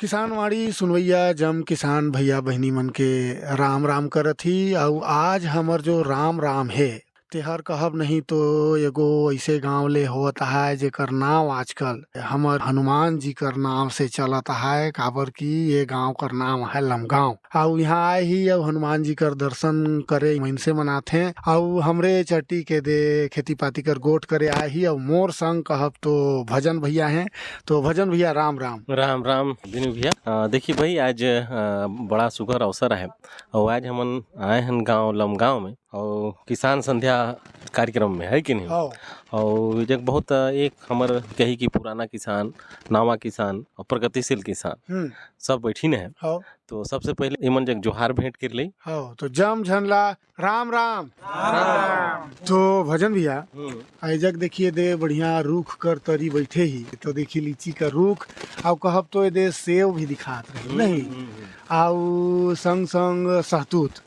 किसानवाड़ी सुनवैया जम किसान भैया बहनी मन के राम राम करत ही। और आज हमर जो राम राम है तेहर कहब नहीं तो एगो ऐसे गांव ले होत है जेकर नाम आजकल हमर हनुमान जी कर नाम से चलत है। काबर की ये गांव कर नाम है लमगांव। और यहाँ आए ही अब हनुमान जी कर दर्शन करे मनसे मनाथे। और हमरे चट्टी के दे खेती पाती कर गोट करे आए ही। और मोर संग कहब तो भजन भैया हैं। तो भजन भैया राम राम। राम राम दिनू भैया। देखिए भाई आज बड़ा सुघर अवसर है और आज हमन आए हैं गांव लमगांव में और किसान संध्या कार्यक्रम में है कि नहीं। और ये जग बहुत एक हमर कही की पुराना किसान, नवा किसान और प्रगतिशील किसान सब बैठीन है। तो सबसे पहले इमन जग जोहार भेंट कर ली। तो जम झनला राम राम। तो भजन भैया आजक देखिए दे बढ़िया रूख कर तरी बैठे ही। तो देखिए लीची का रूख और कहब तो दे सेव भी दिखात रही नहीं। और संग संग सहतूत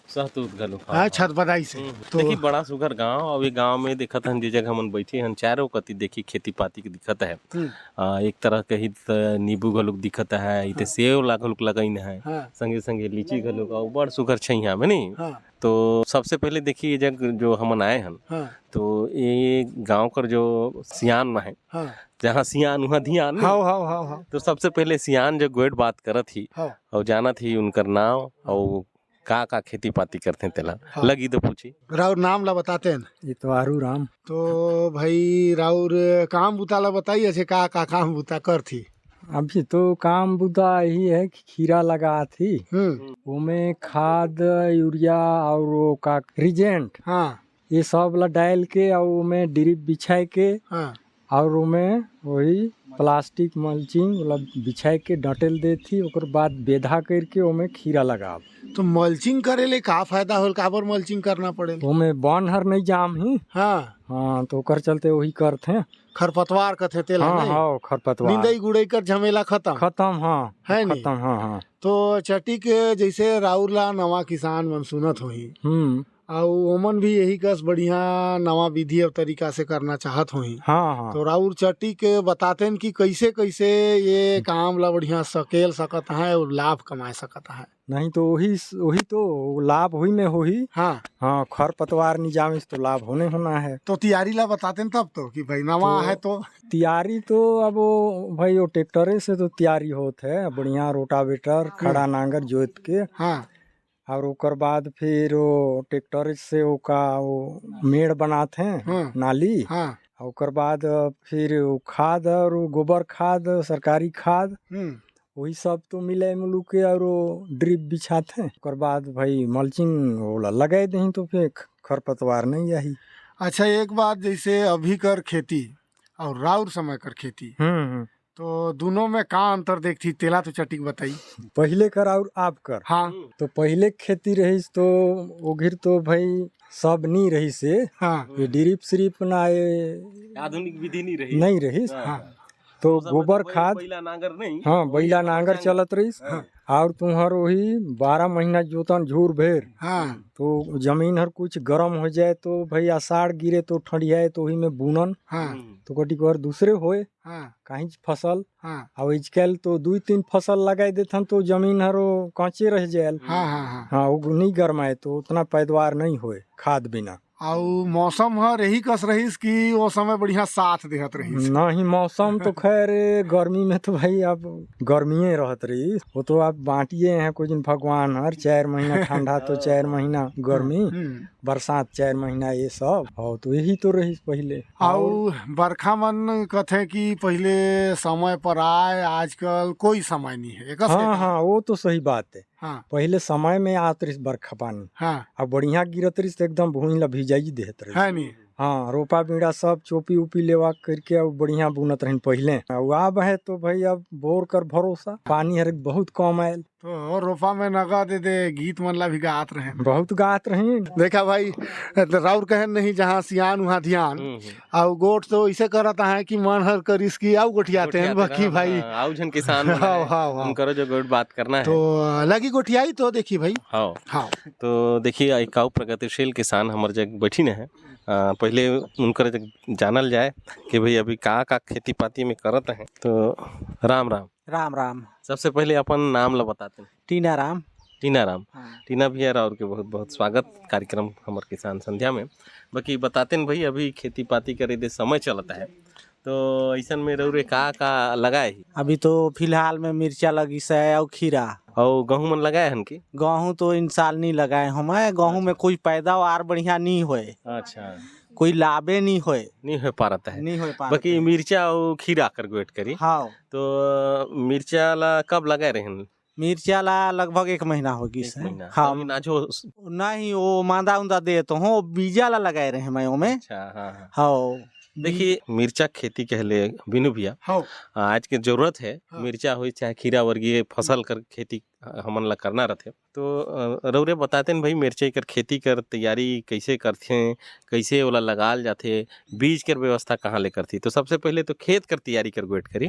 घलो छत बदाई से। तो देखिए बड़ा सुघर गांव और ये गांव में दिखत हन जे जगह हमन बैठे हन चारों कति देखी खेती पाती के दिखत है। एक तरह कही नींबू घलोक दिखत है, इते सेव घलोक लगाइन है, संगे संगे लीची घलोक और बड़ सुघर छैया में नहीं। तो सबसे पहले देखिए ये जग जो हमन आए हन तो ये गांव कर जो सियान में है जहाँ सियान वहाँ धियान। तो सबसे पहले सियान जो गोट बात करत ही और जानत ही उनकर नाम और का खेती पाती करते हैं तेला लगी तो पूछी। राउर नाम ला बताते हैं। ये तो आरू राम। तो भाई राउर काम बुता ला बताइए छे का काम बुता कर थी। अभी तो काम बुता यही है कि खीरा लगा थी। उमें खाद यूरिया और वो का रिजेंट ये सब ला डाल के और उमें ड्रिप बिछाए के और उमें वही प्लास्टिक मल्चिंग बिछाए के डटेल दे थी। ओकर बाद बेधा करके उमें खीरा लगा। तो मल्चिंग करे ले का फायदा होल? काबर मल्चिंग करना पड़े? उमें बन हर नहीं जाम ही। हाँ तो कर चलते वही करते खरपतवार कथे तेल। हाँ खरपतवार निंदाई गुड़ाई कर झमेला खत्म। हाँ है नहीं खत्म। हाँ तो चटी के जैसे राउर ला नवा किसान मन सुनत होही और ओमन भी यही कस बढ़िया नवा विधि और तरीका से करना चाहत होही। हाँ। तो राउर चट्टी के बताते हैं कि कैसे कैसे ये काम ला बढ़िया सकेल सकत है और लाभ कमा सकत है। नहीं तो वही तो लाभ हुई में होही। हाँ खर पतवार नहीं जामिस तो लाभ होना है। तो तैयारी ला बताते हैं तब तो कि भाई नवा है तो तैयारी तो अब भाई वो ट्रैक्टर से तो तैयारी होत है। बढ़िया रोटावेटर खड़ा नांगर जोत के और ओकर बाद फिर वो ट्रैक्टर से वो मेड़ बनाते हैं नाली। ओकर बाद फिर खाद और गोबर खाद सरकारी खाद वही सब तो मिले मिलू के और ड्रिप बिछाते हैं। ओकर बाद भाई मल्चिंग वो लगाए दें तो फिर खरपतवार नहीं आई। अच्छा एक बात जैसे अभी कर खेती और राउर समय कर खेती तो दोनों में का अंतर देखती तेला तो चटिक बताई। पहले कर और आप कर। तो पहले खेती रही तो ओघिर तो भाई सब नहीं रही से ये ड्रिप श्रिप ना आधुनिक विधि नहीं रही। तो गोबर खाद बैला नांगर चलत रही। और तुम्हार वही 12 महीना जोतन झूर भेर। तो जमीन हर कुछ गर्म हो जाए तो भाई आषाढ़ गिरे तो ठंडियाए तो वही में बुनन तो कटी कर दूसरे होए कहीं फसल। और आजकल तो 2-3 फसल लगाए देथन तो जमीन हर कांचे रह जाए। वो नहीं गर्माए तो उतना पैदावार नहीं होए खाद बिना। और मौसम हर यही कस रहीस कि वो समय बढ़िया साथ देहत रहीस। नहीं मौसम तो खैर गर्मी में तो भाई अब गर्मी रहत रही। वो तो आप बांटिए हैं कुछ दिन भगवान हर 4 महीना ठंडा तो 4 महीना गर्मी बरसात 4 महीना ये सब। और तो यही तो रही पहले। और बरखा मन कथे कि पहले समय पर आए आजकल कोई समय नहीं है। हाँ वो तो सही बात है। पहले समय में आत रही बरखा पानी। अब बढ़िया गिरत रही एकदम भूमि ला भिजाई देत रही। रोपा बीड़ा सब चोपी उपी लेवा करके अब बढ़िया बुनत रही पहले। अब है तो भाई अब बोर कर भरोसा पानी हर बहुत कम आयल तो रोपा में नगा दे गीत मन ला भी गात रहे बहुत गात रहे। देखा भाई राउर कहन नहीं जहाँ सियान वहाँ ध्यान। और गोट तो ऐसे करता है कि मन हर कर इसकी आओ गोठियाते हैं बाकी भाई आओ जन किसान करो जो गोट बात करना है तो लगी गोठियाई तो देखी भाई। तो देखिए एक प्रगतिशील किसान हमारे जग बैठी न है पहले उनकर जानल जाए कि भाई अभी का खेती पाती में करत हैं। तो राम राम। राम राम। सबसे पहले अपन नाम ला बताते हैं। टीना राम। टीना राम। टीना भैया और के बहुत बहुत स्वागत कार्यक्रम हमार किसान संध्या में। बाकी बताते हैं भाई अभी खेती पाती करे दे समय चलता है, तो ऐसा में रउरे का लगाए ही? अभी तो फिलहाल में मिर्चा लगी से और खीरा और गेहूं मन लगाए हन की? गेहूं तो इन साल नहीं लगाए हमें। गेहूं में कोई पैदावार बढ़िया नहीं होए। अच्छा, कोई लाभे नहीं होए। नहीं हो पा रहा है। नहीं हो पा बाकी मिर्चा और खीरा कर वेट करी। हाँ, तो मिर्चा ला कब लगाए रहे? मिर्चा ला लगभग 1 महीना होगी से। हाँ, नाजो नहीं वो मांदा उंदा दे तो हो बीजा ला लगाए रहे मैं ओमे। अच्छा, हाँ। हाँ, देखिए मिर्चा खेती कहले बिनु भैया, आज के जरूरत है मिर्चा हो चाहे खीरा वर्गीय फसल कर खेती हमन ला करना रहते। तो रउरे बताते हैं भाई मिर्चा कर खेती कर तैयारी कैसे करथे, कैसे ओला लगाल जाथे, बीज कर व्यवस्था कहाँ ले करथी? तो सबसे पहले तो खेत कर तैयारी कर वेट करी।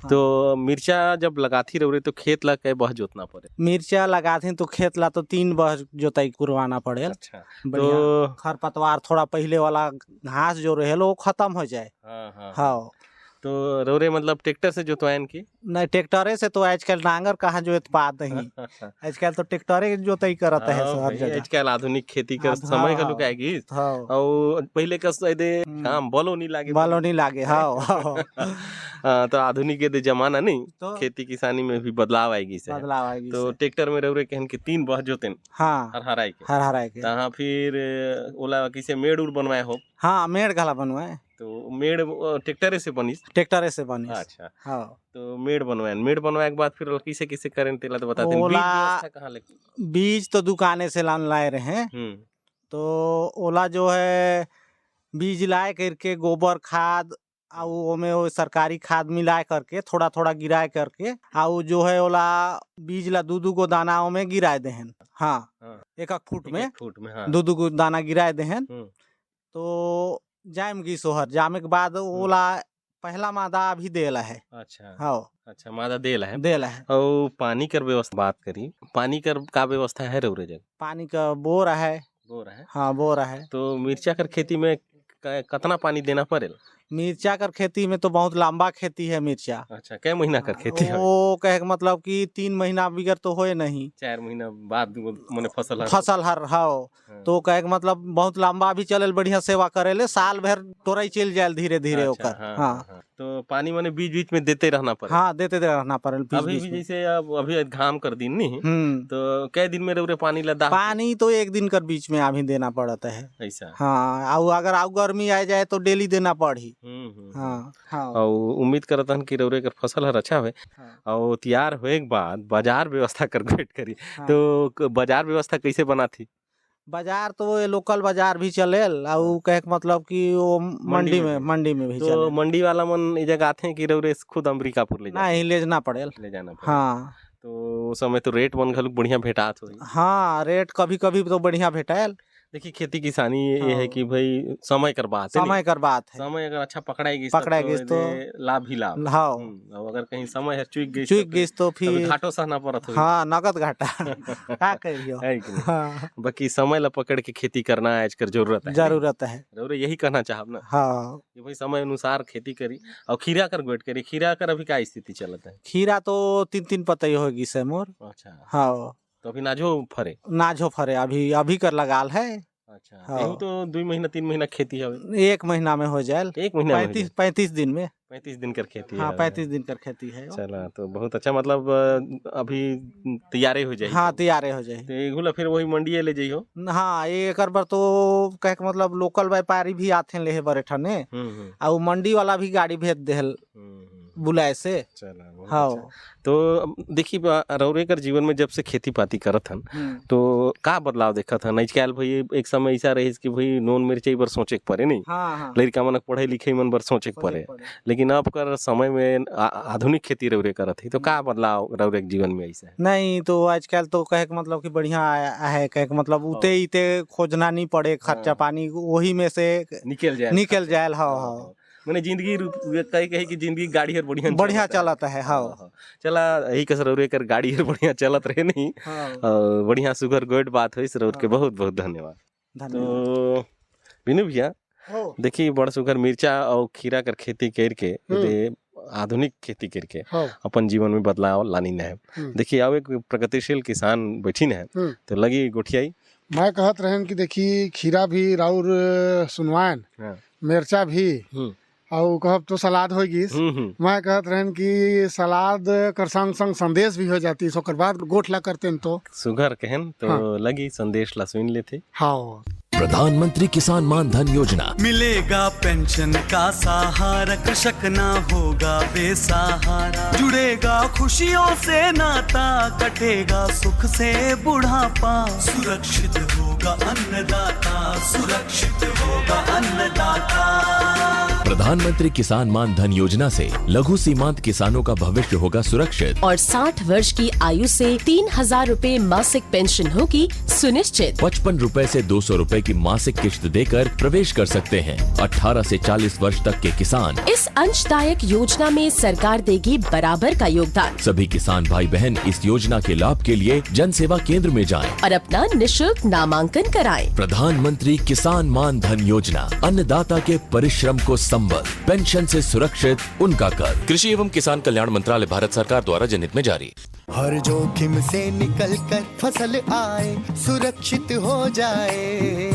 तो मिर्चा जब लगाथी रउरे तो खेत ला कै बह जोतना पड़े? मिर्चा लगाथे तो खेत ला तो 3 बार जोताई करवाना पड़े। अच्छा, तो खरपतवार थोड़ा पहले वाला घास जो रहे वो खत्म हो जाए। हाँ, तो रउरे मतलब ट्रैक्टर से जोतवाएन की? नहीं, ट्रैक्टरे से तो आजकल नांगर कहाँ जोत पात नहीं। आजकल तो ट्रैक्टरे जोताई करत है हर जगह। आजकल आधुनिक खेती का समय का लुक आएगी। और पहले का काम बलो नहीं लागे। हाँ, तो आधुनिक के जमाना नहीं तो खेती किसानी में भी बदलाव आएगी से। तो ट्रैक्टर में रउरे कहन के 3 बह जोतेन। हाँ, हर हराई के तहाँ फिर ओला किसे मेड़ उड़ बनवाए हो? हाँ, मेड़ घला बनवाए। तो मेड़ ट्रैक्टरे से बनी? ट्रैक्टरे से बनी। अच्छा, हाँ। तो मेड़ बनवाए के बाद फिर किसे करें तेला तो बताते हैं। बीज कहाँ ले? बीज तो दुकाने से लाए रहे। तो ओला जो है बीज लाए करके गोबर खाद और में सरकारी खाद मिलाए करके थोड़ा थोड़ा गिराए करके और जो है ओला बीज ला 2-2 गो दाना में गिराए देहन। हाँ, 1-1 फुट में 2-2 गो दाना गिराए देहन। तो जाम की सोहर जामे के बाद ओला पहला मादा अभी देला है। अच्छा, हाँ, अच्छा, मादा देला है। और पानी कर व्यवस्था बात करी, पानी कर का व्यवस्था है रउरे जग? पानी का बोर है। हाँ, बोर है। तो मिर्चा कर खेती में कितना पानी देना पड़ेल? मिर्चा कर खेती में तो बहुत लंबा खेती है मिर्चा। अच्छा, कै महीना कर खेती है? वो कहे मतलब कि 3 महीना बिगर तो होए नहीं। 4 महीना बाद मने फसल हर। हाँ, तो कहे मतलब बहुत लंबा भी चले, बढ़िया सेवा करेले, साल भर तोरई चल जाए धीरे धीरे ओकर। हाँ, तो पानी माने बीच बीच में देते रहना पड़े। हाँ, देते रहना पड़े। अभी भी जैसे अभी घाम कर दिन नहीं तो कै दिन में रउरे पानी ला? पानी तो 1 दिन कर बीच में अभी देना पड़ता है ऐसा। हाँ, और अगर आउ गर्मी आ जाए तो डेली देना पड़ी। हाँ, और उम्मीद करता हूँ कि रउरे का फसल हर अच्छा हुए। और तैयार होए के बाद बाजार व्यवस्था कर वेट करी। तो बाजार व्यवस्था कैसे बना थी? बाजार तो वो लोकल बाजार भी चले और कहे मतलब कि वो मंडी में भी तो मंडी वाला मन ये जगह आते हैं कि रउरे खुद अमरीकापुर ले नहीं ले जाना पड़े। हाँ, तो उस समय तो रेट मन घलुक बढ़िया भेटात हो। हाँ, रेट कभी कभी तो बढ़िया भेटाएल। देखिए खेती किसानी ये है कि भाई समय कर बात है। समय अगर अच्छा पकड़ाएगी तो लाभ ही लाभ। हाँ, अगर कहीं समय है चूक गई तो फिर घाटो सहना पड़त हो। हाँ, नगद घाटा क्या करियो है कि नहीं। हाँ। बाकी समय ला पकड़ के खेती करना आज कर जरूरत है। यही कहना चाहब ना। हाँ, कि भाई समय अनुसार खेती करी। और खीरा कर वेट करी। खीरा कर अभी क्या स्थिति चलत है? खीरा तो 3 पतई होगी से मोर। अच्छा, हाँ, तो अभी नाजो फरे अभी कर लगाल है। अच्छा, हाँ। तो 2 महीना 3 महीना खेती है? 1 महीना में हो जाए। 1 महीना 35 दिन में। 35 दिन कर खेती है। हाँ, 35 दिन कर खेती है। चला तो बहुत अच्छा, मतलब अभी तैयारे हो जाए। हाँ, तैयारे हो जाए। तो एगुला फिर वही मंडी ले जाइयो। हाँ, एक बार तो कहे मतलब लोकल व्यापारी भी आते हैं ले बड़े ठने और मंडी वाला भी गाड़ी भेज देहल बुलाए से। चला, हाँ। तो देखिए रउरे कर जीवन में जब से खेती पाती करत हन तो का बदलाव देखत हन? आजकल भाई एक समय ऐसा रही कि भाई नॉन मिर्चाई बर सोचे के पड़े नहीं। हाँ। लड़का मन पढ़े लिखे मन बर सोचे के पड़े, लेकिन अब कर समय में आधुनिक खेती रउरे करत है। तो का बदलाव रउरे के जीवन में ऐसा है? नहीं, तो आजकल तो कहे मतलब कि बढ़िया है, कहे मतलब उते खोजना नहीं पड़े, खर्चा पानी वही में से निकल जाए। हाँ, मैंने जिंदगी कही कि जिंदगी गाड़ी हर बढ़िया चलता है। हाँ, चला यही कसर रउरे कर गाड़ी हर बढ़िया चलत रहे नहीं। बढ़िया सुगर गोट बात हुई। सर के बहुत बहुत धन्यवाद। तो बिनु भैया देखिए बड़ सुगर मिर्चा और खीरा कर खेती करके आधुनिक खेती करके अपन जीवन में बदलाव लानी न है। देखिए अब एक प्रगतिशील किसान बैठी न है तो लगी गोठियाई मैं कहत रहन कि देखी खीरा भी राउर सुनवान मिर्चा भी और कहब तो सलाद होगी। मैं कहत रहन कि सलाद कर संग संग संदेश भी हो जाती सोकर बाद गोठला करते तो सुगर कहन तो लगी संदेश ला सुन लेते। हाँ प्रधानमंत्री किसान मान धन योजना मिलेगा पेंशन का सहारा, कृषक ना होगा बेसहारा, जुड़ेगा खुशियों से नाता, कटेगा सुख से बुढ़ापा, सुरक्षित होगा अन्नदाता, सुरक्षित होगा अन्नदाता। प्रधानमंत्री किसान मान धन योजना से लघु सीमांत किसानों का भविष्य होगा सुरक्षित और 60 वर्ष की आयु से 3,000 रूपए मासिक पेंशन होगी सुनिश्चित। 55 रूपए से 200 रूपए की मासिक किश्त देकर प्रवेश कर सकते हैं। 18 से 40 वर्ष तक के किसान इस अंशदायक योजना में सरकार देगी बराबर का योगदान। सभी किसान भाई बहन इस योजना के लाभ के लिए जन सेवा केंद्र में जाएं और अपना निशुल्क नामांकन कराएं। प्रधानमंत्री किसान मान धन योजना, अन्नदाता के परिश्रम को संबल, पेंशन से सुरक्षित उनका कर। कृषि एवं किसान कल्याण मंत्रालय, भारत सरकार द्वारा जनहित में जारी। हर जोखिम से निकल कर फसल आए, सुरक्षित हो जाए,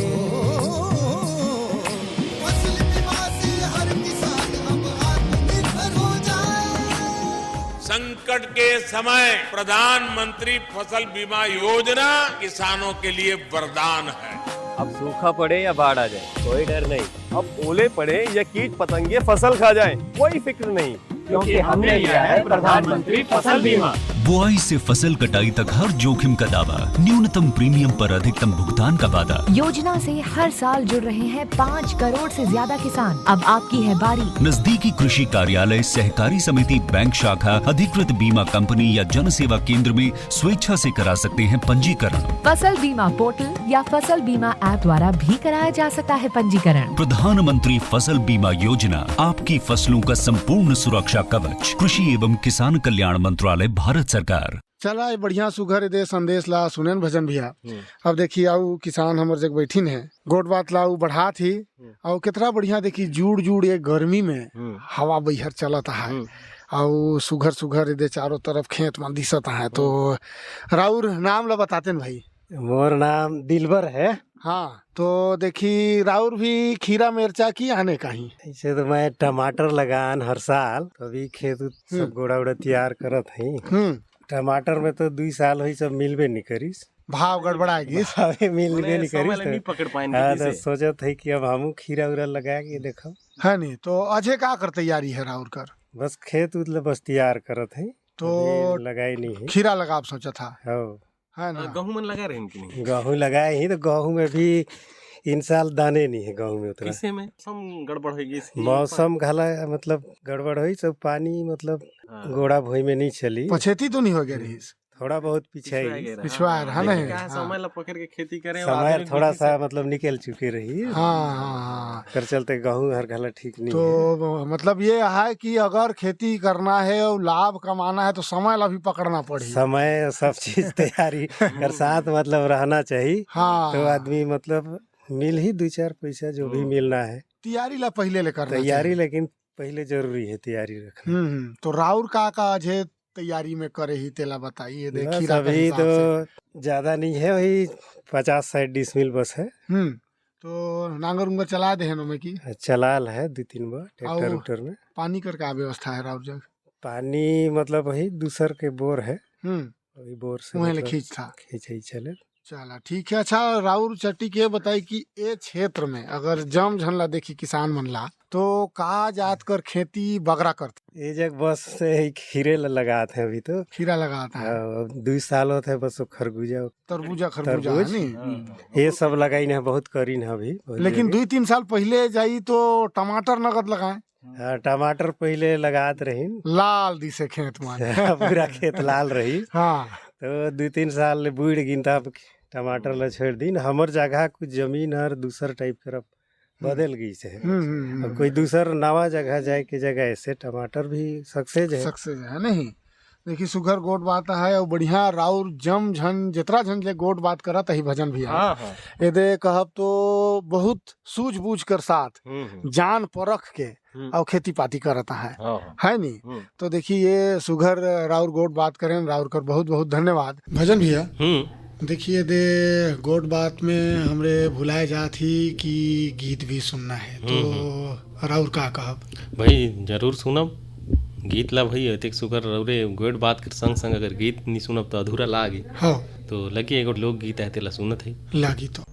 फसल बीमा से हर किसान अब आत्मनिर्भर हो जाए। संकट के समय प्रधानमंत्री फसल बीमा योजना किसानों के लिए वरदान है। अब सूखा पड़े या बाढ़ आ जाए कोई डर नहीं, अब ओले पड़े या कीट पतंगे फसल खा जाए कोई फिक्र नहीं, क्योंकि हमने लिया है प्रधानमंत्री फसल बीमा। बुआई से फसल कटाई तक हर जोखिम का दावा, न्यूनतम प्रीमियम पर अधिकतम भुगतान का वादा। योजना से हर साल जुड़ रहे हैं 5 करोड़ से ज्यादा किसान। अब आपकी है बारी। नजदीकी कृषि कार्यालय, सहकारी समिति, बैंक शाखा, अधिकृत बीमा कंपनी या जन सेवा केंद्र में स्वेच्छा से करा सकते हैं पंजीकरण। फसल बीमा पोर्टल या फसल बीमा ऐप द्वारा भी कराया जा सकता है पंजीकरण। प्रधानमंत्री फसल बीमा योजना, आपकी फसलों का संपूर्ण सुरक्षा कवच। कृषि एवं किसान कल्याण मंत्रालय, भारत सरकार। चला ये बढ़िया सुघर दे संदेश ला सुनन भजन भैया। अब देखिए आउ किसान हमर जग बैठिन है, गोट बात लाऊ बढ़ा थी और कितना बढ़िया देखी जुड़ जुड़ ये गर्मी में हवा बहर चलता है और सुघर सुघर दे चारों तरफ खेत में दिसता है। तो राउर नाम ला बताते न भाई। मोर नाम दिलबर है। हाँ तो देखी राउर भी खीरा मिर्चा की आने का ही ऐसे तो मैं टमाटर लगान हर साल, अभी खेत सब गोड़ा उड़ा तैयार करत है। टमाटर में तो 2 साल हुई सब मिलबे नहीं करीस, भाव गड़बड़ाएगी, मिलबे नहीं करीस। तो सोचत है कि अब हम खीरा उरा लगा के देखो है नहीं। तो अजय का कर तैयारी है राउर कर? बस खेत उतले बस तैयार करत है, तो लगाई नहीं है। खीरा लगा सोचा था है ना? गेहूं में लगा रहे हैं कि नहीं? गेहूं लगाए ही, तो गेहूं में भी इन साल दाने नहीं है गेहूं में उतना। किसे में मौसम गड़बड़ होगी? मौसम घाला मतलब गड़बड़ हुई, सब पानी मतलब गोड़ा भोई में नहीं चली, पछेती तो नहीं हो गया रही, थोड़ा बहुत पीछे पिछवा है ना। समय ला पकड़ के खेती करें, समय थोड़ा सा मतलब निकल चुकी रही। हाँ कर चलते गेहूं हर घाला ठीक नहीं। तो मतलब ये है कि अगर खेती करना है और लाभ कमाना है तो समय ला भी पकड़ना पड़ेगा। समय सब चीज तैयारी कर साथ मतलब रहना चाहिए। हाँ तो आदमी मतलब मिल ही 2-4 पैसा जो भी मिलना है, तैयारी ला पहले लेकर तैयारी, लेकिन पहले जरूरी है तैयारी रखना। तो राउर का अजय तैयारी में करे ही तेला बताइए। देखिए अभी तो ज्यादा नहीं है, वही 50-60 डिसमिल बस है। तो नांगर उंगर चला दे में की चलाल है 2-3 बार ट्रैक्टर उक्टर में। पानी कर का व्यवस्था है राउर जग? पानी मतलब वही दूसर के बोर है, वही बोर से मतलब खींच चले। चला ठीक है। अच्छा राउर चट्टी के बताई कि ए क्षेत्र में अगर जम झनला देखी किसान मन ला तो का जात कर खेती बगरा करते? ये जग बस से खीरे लगाते हैं, अभी तो खीरा लगाता है। 2 साल होते है बस खरबूजा तरबूजा नहीं, ये सब लगाई है, बहुत करीन है अभी। लेकिन 2-3 साल पहले जाई तो टमाटर नगद लगाए। टमाटर पहले लगात रही, लाल दिसे खेत में पूरा खेत लाल रही। हाँ तो 2-3 साल बुढ़ गिनता टमाटर ला छोड़ दी। हमर जगह कुछ जमीन हर दूसर टाइप कर बदल गई से, कोई दूसर नवा जगह जाए के जगह ऐसे टमाटर भी सक्सेस है नहीं। देखी सुघर गोट बात है और बढ़िया राउर जम झन जितना झन ले गोट बात करत ही भजन भी है एदे कहब तो बहुत सूझबूझ कर साथ जान परख के और खेती पाती करता है नी। तो देखिए ये सुघर राउर गोट बात करें राउर कर बहुत बहुत धन्यवाद भजन भैया। देखिए दे गोट बात में हमरे भुलाए जात ही कि गीत भी सुनना है तो राउर का कहब भाई जरूर सुनब गीत ला भाई अतेक सुगर रौरे गोट बात के संग संग अगर गीत नहीं सुनब तो अधूरा लागी तो लगी एगो लोक गीत है तेला सुनत है लागी तो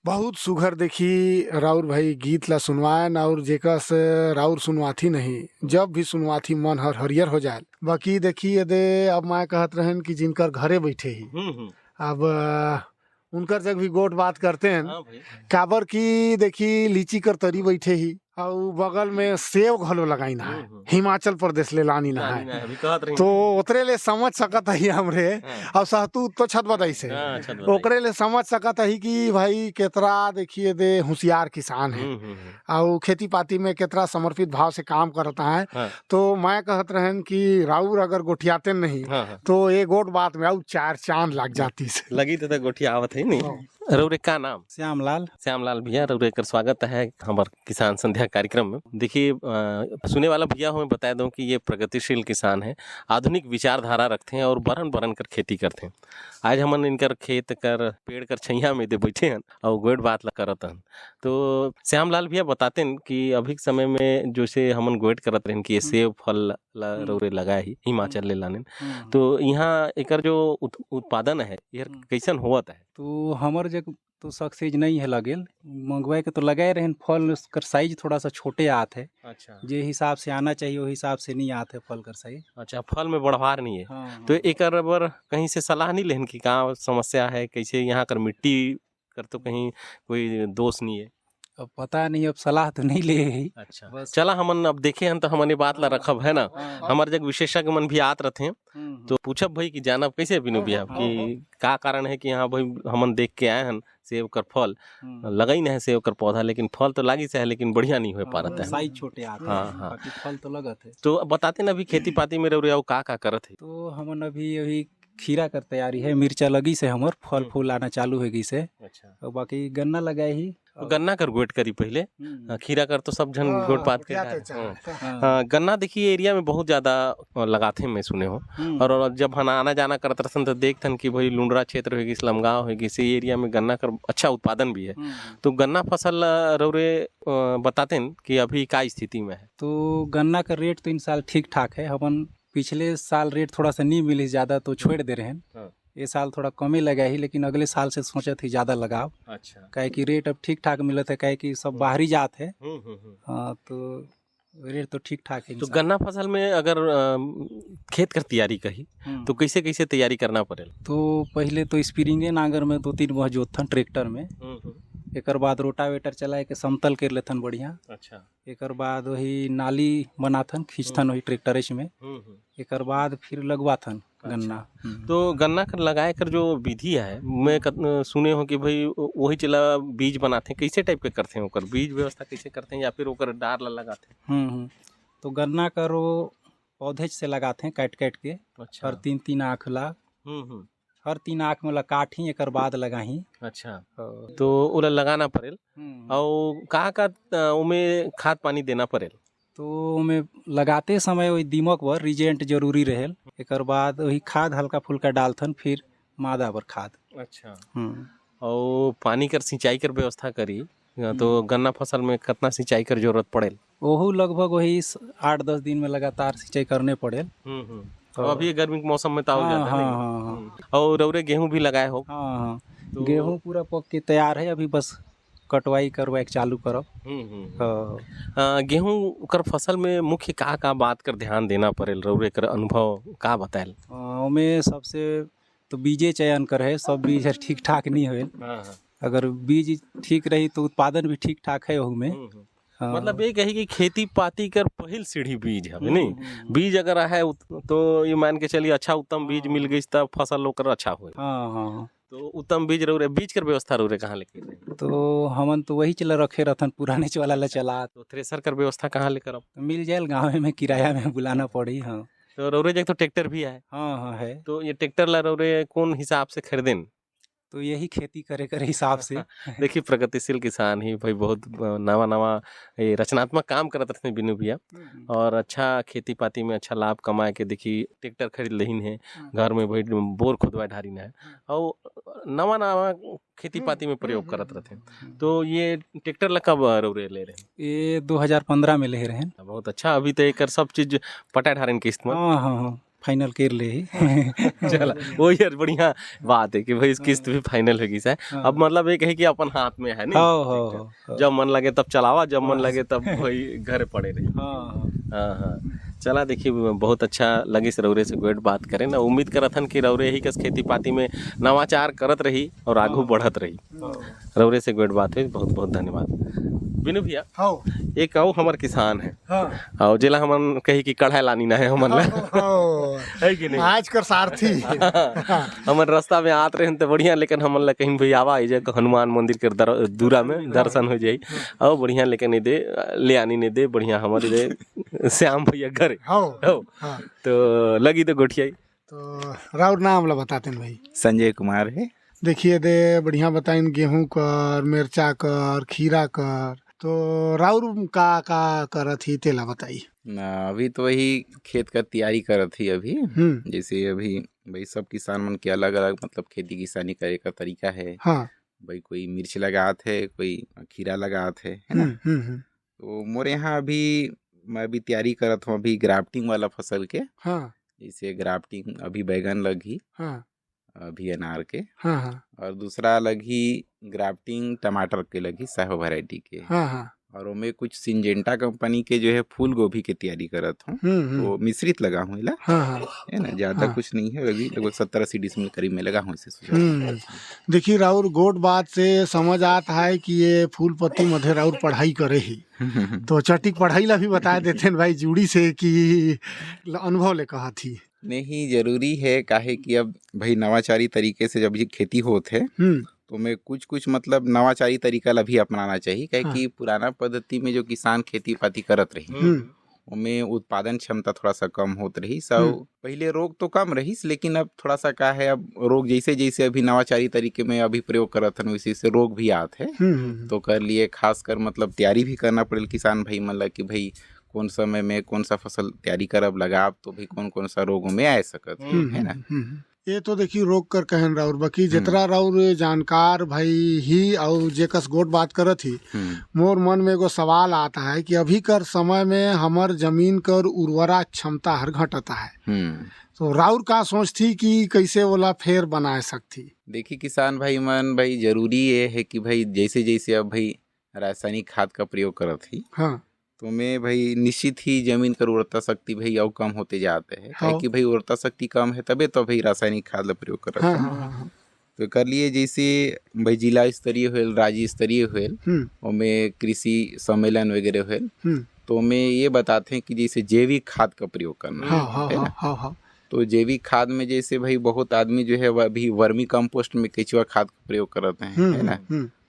बहुत सुघर देखी राउर भाई गीत ला सुनवाएन और जेकस राउर सुनवाथी नहीं, जब भी सुनवाथी मन हर हरियर हो जाए। बाकी देखी यदि अब मैं कहत रहन कि जिनकर घरे बैठे ही अब उनकर जग भी गोट बात करते हैं काबर की देखी लीची कर तरी बैठे ही और बगल में सेव घलो लगाई ना है, हिमाचल प्रदेश ले लानी ना है, तो उतरे ले समझ सकत है हमरे और सहतूत तो छत बताई से ओकरे ले समझ सकत है कि भाई केतरा देखिए दे होशियार किसान है और खेती पाती में केतरा समर्पित भाव से काम करता है। तो मैं कहत रहन कि राउर अगर गोठियाते नहीं तो ये गोट बात में और 4 चांद लग जाती से लगी तो गोठिया आवत है नहीं। रउरे का नाम? श्यामलाल भैया, रउरे कर स्वागत है हमारे किसान संध्या कार्यक्रम में। देखिए सुने वाला भैया हमें बता दूं कि ये प्रगतिशील किसान है, आधुनिक विचारधारा रखते हैं और बरन बरन कर खेती करते हैं। आज हमन इनकर खेत कर पेड़ कर छैया में दे बैठे हैं और गोट बात ला करत हन। तो श्यामलाल भैया बताते हैं कि अभी के समय में जैसे हमन गोट करत रहन कि ये सेब फल ला रउरे लगाए ही हिमाचल ले लाने, तो यहाँ एकर जो उत्पादन है ये कैसन होवत है? तो हमर जग तो सक्सेस नहीं है लगेल, मंगवाए के तो लगाए रहन, फल कर साइज थोड़ा सा छोटे आत है। अच्छा, जे हिसाब से आना चाहिए वो हिसाब से नहीं आते फल कर साइज। अच्छा, फल में बढ़वार नहीं है। हाँ, तो एक बर कहीं से सलाह नहीं लेन कि कहाँ समस्या है, कैसे यहाँ कर मिट्टी कर तो कहीं कोई दोष नहीं है? अब पता नहीं, अब सलाह तो नहीं ले ही। अच्छा, चला हमन अब देखे हन तो हमन बात ला रखब है ना, हमारे जग विशेषज्ञ मन भी आत रहते हैं तो पूछब भाई कि जानब कैसे बिनु भैया कि का कारण है कि यहाँ भाई हमन देख के आए हन सेब कर फल लगाई नहीं है, सेब कर पौधा लेकिन फल तो लागी से है लेकिन बढ़िया नहीं हो पा रहा है, साइज छोटे आते हैं। हाँ, फल तो लगत है। तो बताते ना अभी खेती पाती में रउरे का करत है? तो हमन अभी खीरा कर तैयारी है, मिर्चा लगी से हमर फल फूल आना चालू होगी से। अच्छा, और बाकी गन्ना लगाए ही। गन्ना कर गोट करी पहले, खीरा कर तो सब जन गोट पात के। गन्ना देखिए एरिया में बहुत ज्यादा लगाते हैं, मैं सुने हो। और जब हम आना जाना करते रहते तो देखते कि भाई लुंडरा क्षेत्र होगी, इस्लामगांव होगी, इसी एरिया में गन्ना कर अच्छा उत्पादन भी है। तो गन्ना फसल रउरे बताते हैं कि अभी क्या स्थिति में है? तो गन्ना का रेट तो इन साल ठीक ठाक है। हम पिछले साल रेट थोड़ा सा नहीं मिले ज्यादा तो छोड़ दे रहे हैं। ये साल थोड़ा कम ही लगा ही, लेकिन अगले साल से सोचा थी ज्यादा लगाओ। अच्छा, काहे कि रेट अब ठीक ठाक मिलत है, काहे कि सब बाहरी जात है। हाँ, तो रेट तो ठीक ठाक है। तो गन्ना फसल में अगर खेत कर तैयारी कही तो कैसे कैसे तैयारी करना पड़ेगा? तो पहले तो स्प्रिंगे नांगर में 2-3 बार जोतथन ट्रैक्टर में, एक बाद रोटावेटर चलाए के समतल कर लेथन बढ़िया। अच्छा, एक बाद वही नाली बनाथन, खींचथन वही ट्रैक्टर में, एक बाद फिर लगवाथन गन्ना। तो गन्ना कर लगाए कर जो विधि है, मैं सुने हो कि भाई वही चला बीज बनाते हैं, कैसे टाइप के करते हैं, ओकर बीज व्यवस्था कैसे करते हैं या फिर ओकर डार ला लगाते हैं? तो गन्ना कर वो पौधे से लगाते हैं काट काट के। अच्छा, हर 3-3 आँख ला, हर 3 आँख में काटी एक बाद लगाही। अच्छा, तो ओला लगाना पड़ेल और का उमें खाद पानी देना पड़ेल? तो में लगाते समय वही दीमक पर रिजेंट जरूरी रहेल, एक बाद वही खाद हल्का फुल्का डालथन, फिर मादा पर खाद। अच्छा, और पानी कर सिंचाई कर व्यवस्था करी तो गन्ना फसल में कितना सिंचाई कर जरूरत पड़ेल? ओहू लगभग वही 8-10 दिन में लगातार सिंचाई करने पड़ेल। तो अभी गर्मी के मौसम में तो हाँ। और रउरे गेहूं भी लगाए हो? हाँ, तो गेहूं पूरा पक के तैयार है, अभी बस कटवाई करवाए चालू करब। गेहूं कर फसल में मुख्य का बात कर ध्यान देना पड़ेल, रउरे कर अनुभव का बताएल? में सबसे तो बीजे चयन कर है, सब बीज ठीक ठाक नहीं होल। अगर बीज ठीक रही तो उत्पादन भी ठीक ठाक है ओहू में। मतलब ये कही कि खेती पाती कर पहल सीढ़ी बीज है नहीं, बीज अगर है तो ये मान के चलिए अच्छा उत्तम बीज मिल गई तब फसल ओकर अच्छा हो। तो उत्तम बीज रउरे बीज कर व्यवस्था रउरे कहाँ लेके? तो हमन तो वही चला रखे रहथन पुराने वाला ला चला। तो थ्रेसर कर व्यवस्था कहाँ ले करब? मिल जाए गाँव में, किराया में बुलाना पड़ी। हाँ, तो रउरे जग तो ट्रैक्टर भी है? हाँ है। तो ये ट्रैक्टर ला रउरे कौन हिसाब से खरीदें? तो यही खेती करे कर हिसाब से। देखिए प्रगतिशील किसान ही भाई बहुत नवा रचनात्मक काम करते रहते हैं बिनु भैया, और अच्छा खेती पाती में अच्छा लाभ कमाए के देखिए ट्रैक्टर खरीद लेहिन है, घर में भाई बोर खुदवा ढारी है और नवा खेती पाती में प्रयोग करते रहते हैं। तो ये ट्रैक्टर ला कब रउरे ले रहे हैं? ये 2015 में ले रहे हैं। बहुत अच्छा, अभी तो एक सब चीज पटा ढारन किस्त में। हाँ, फाइनल कर ले ही चला वो यार बढ़िया बात है कि भाई इस किस्त भी फाइनल होगी सर। अब मतलब एक है कि अपन हाथ में है नहीं, जब मन लगे तब चलावा, जब मन लगे तब वही घर पड़े रहे। हाँ। चला देखिए बहुत अच्छा लगी रौरे से गोट बात करें ना। उम्मीद करत हन कि रौरे ही कस खेती पाती में नवाचार करत रही और आगू बढ़त रही। रौरे से गोट बात हुई, बहुत बहुत धन्यवाद। बिनु भैया एक आओ हमार किसान है और जेला हमन कही कि कढ़ाई लानी ना है हमन ला है कि नहीं, आज कर सारथी हमन रास्ता में आत रहे तो बढ़िया, लेकिन हमन ला कहीं भी आवा जे हनुमान मंदिर के दूरा में दर्शन हो जाई और बढ़िया, लेकिन दे ले आनी नहीं दे बढ़िया हमारे दे श्याम भैया घर हो तो लगी तो गोठियाई। तो राउर नाम ला बताते भाई। संजय कुमार है। देखिए दे बढ़िया बताइन गेहूं कर, मिर्चा कर, खीरा कर, तो राउर का करत ही तेला बताई ना। अभी तो वही खेत का तैयारी करत ही अभी। जैसे अभी भाई सब किसान मन के अलग अलग मतलब खेती किसानी करे का तरीका है। हाँ। भाई कोई मिर्च लगात है, कोई खीरा लगात है ना। तो मोरे यहाँ अभी मैं अभी तैयारी करत हूँ अभी ग्राफ्टिंग वाला फसल के। हाँ। जैसे ग्राफ्टिंग अभी बैगन लगी। हाँ। अभी अनार के। हाँ। और दूसरा लगी ग्राफ्टिंग टमाटर के लगी साहो वैरायटी के। हाँ। और मैं कुछ सिंजेंटा कंपनी के जो है फूल गोभी की तैयारी करत हूँ। तो मिश्रित लगा हूँ इला है ना, ज्यादा कुछ नहीं है, अभी लगभग 70-80 डिसमिल करीब में लगा हूँ इसे। देखिए राउर गोट बात से समझ आता है कि ये फूल पत्ती मध्य राउर पढ़ाई करे ही तो चटिक पढ़ाई ला भी बता देते हैं भाई जुड़ी से कि अनुभव ले कहा थी। नहीं जरूरी है काहे कि अब भाई नवाचारी तरीके से जब ये खेती होत है तो मैं कुछ मतलब नवाचारी तरीका ला भी अपनाना चाहिए। काहे कि पुराना पद्धति में जो किसान खेती पाती करत रही उनमें उत्पादन क्षमता थोड़ा सा कम होत रही। सब पहले रोग तो कम रही, लेकिन अब थोड़ा सा का है अब रोग जैसे जैसे अभी नवाचारी तरीके में अभी प्रयोग करत हन वैसे से रोग भी आते हैं। तो कर लिए खास कर मतलब तैयारी भी करना पड़ेल किसान भाई मन ला कि भाई कौन समय में कौन सा फसल तैयारी करब लगाब तो भाई कौन कौन सा रोगों में आ सकत है ना। ये तो देखिए रोक कर कहन राउर बाकी जितना राउर जानकार भाई ही और जेकस गोट बात करत ही मोर मन में एगो सवाल आता है कि अभी कर समय में हमार जमीन कर उर्वरा क्षमता हर घटता है। तो राउर का सोच थी कि कैसे वाला फेर बना सकती। देखिए किसान भाई मन भाई जरूरी ये है कि भाई जैसे जैसे अब भाई रासायनिक खाद का प्रयोग करत ही तो मैं भाई निश्चित ही जमीन कर उर्वरता शक्ति भाई और कम होते जाते हैं। कि भाई उर्वरता शक्ति कम है तबे तो भाई रासायनिक खाद का प्रयोग कर रहा है। तो कर लिए जैसे भाई जिला स्तरीय हुए, राज्य स्तरीय हुए और में कृषि सम्मेलन वगैरह हुए तो मैं ये बताते हैं कि जैसे जैविक खाद का प्रयोग करना है ना। तो जैविक खाद में जैसे भाई बहुत आदमी जो है वह अभी वर्मी कंपोस्ट में केचुआ खाद का प्रयोग करते हैं है ना,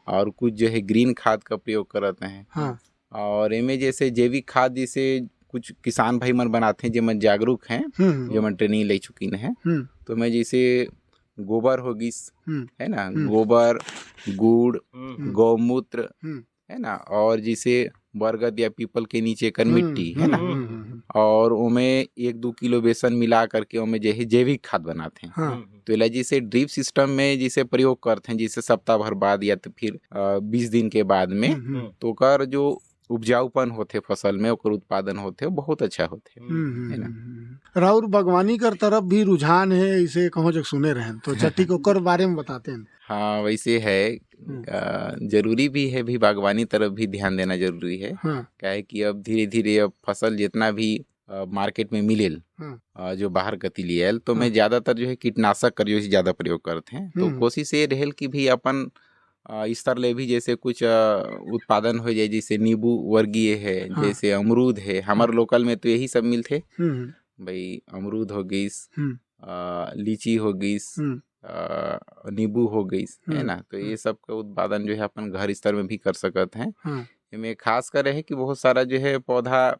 और कुछ जो है ग्रीन खाद का प्रयोग करते हैं। और इनमें जैसे जैविक खाद जैसे कुछ किसान भाई मन बनाते हैं जो मन जागरूक हैं, जो मन ट्रेनिंग ले चुकी हैं। तो मैं जैसे गोबर होगी है ना, गोबर, गुड़, गौमूत्र है ना, और जैसे बरगद या पीपल के नीचे कर मिट्टी है ना, और उनमें 1-2 किलो बेसन मिला करके उनमें जो है जैविक खाद बनाते हैं। तो इला जैसे ड्रिप सिस्टम में जिसे प्रयोग करते हैं जैसे सप्ताह भर बाद या तो फिर 20 दिन के बाद में, तो कर जो उपजाऊपन होते फसल में और उत्पादन होते बहुत अच्छा होते है ना। राउर बागवानी कर तरफ भी रुझान है, इसे कहो जब सुने रहे तो चट्टी को कर बारे में बताते हैं। हाँ वैसे है, जरूरी भी है भी बागवानी तरफ भी ध्यान देना जरूरी है। क्या है कि अब धीरे धीरे अब फसल जितना भी मार्केट में मिलेल जो बाहर गति लियल तो मैं ज्यादातर जो है कीटनाशक कर जो ज्यादा प्रयोग करते हैं। तो कोशिश ये रहेल कि भी अपन स्तर ले भी जैसे कुछ उत्पादन हो जाए, जैसे नींबू वर्गीय है, जैसे अमरूद है, हमारे लोकल में तो यही सब मिलते भाई, अमरूद हो गई, लीची हो गई, नींबू हो गई है ना। तो ये सब का उत्पादन जो है अपन घर स्तर में भी कर सकते हैं। इसमें खास कर है कि बहुत सारा जो है पौधा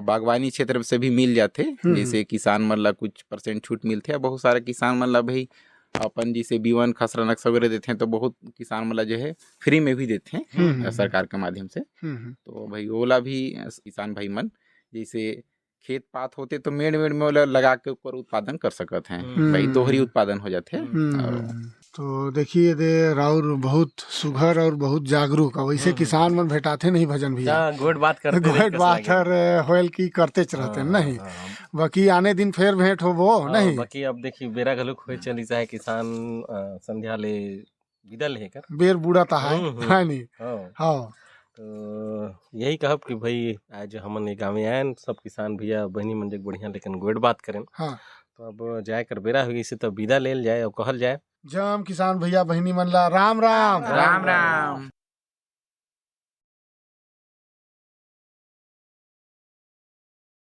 बागवानी क्षेत्र से भी मिल जाते, जैसे किसान मन ला कुछ % छूट मिलते हैं। बहुत सारे किसान मन ला भाई अपन जैसे B1 खसरा नक्शा वगैरह देते हैं, तो बहुत किसान मतलब जो है फ्री में भी देते हैं सरकार के माध्यम से। तो भाई ओला भी किसान भाई मन जैसे खेत पात होते तो मेड़ में ओला लगा के ऊपर उत्पादन कर सकते हैं भाई, दोहरी उत्पादन हो जाते हैं। तो देखिए दे राउर बहुत सुघर और बहुत जागरूक है, वैसे किसान मन भेटाते नहीं भजन भैया, गोट बात करते गोट बात हर होयल की करते रहते नहीं। बाकी आने दिन फिर भेंट हो वो नहीं। बाकी अब देखिए बेरा घलुक होए चली चाहे किसान संध्या ले विदा ले कर बेर बूढ़ा ता है नहीं। हाँ तो यही कहब कि भाई आज हमन ये गाँव में आए सब किसान भैया बहनी मन जग बढ़िया लेकिन गोट बात करें। हाँ तो अब जाए कर बेरा हो गई से तो विदा लेल जाए और कहल जाए जम किसान भैया बहनी मन ला राम राम। राम राम।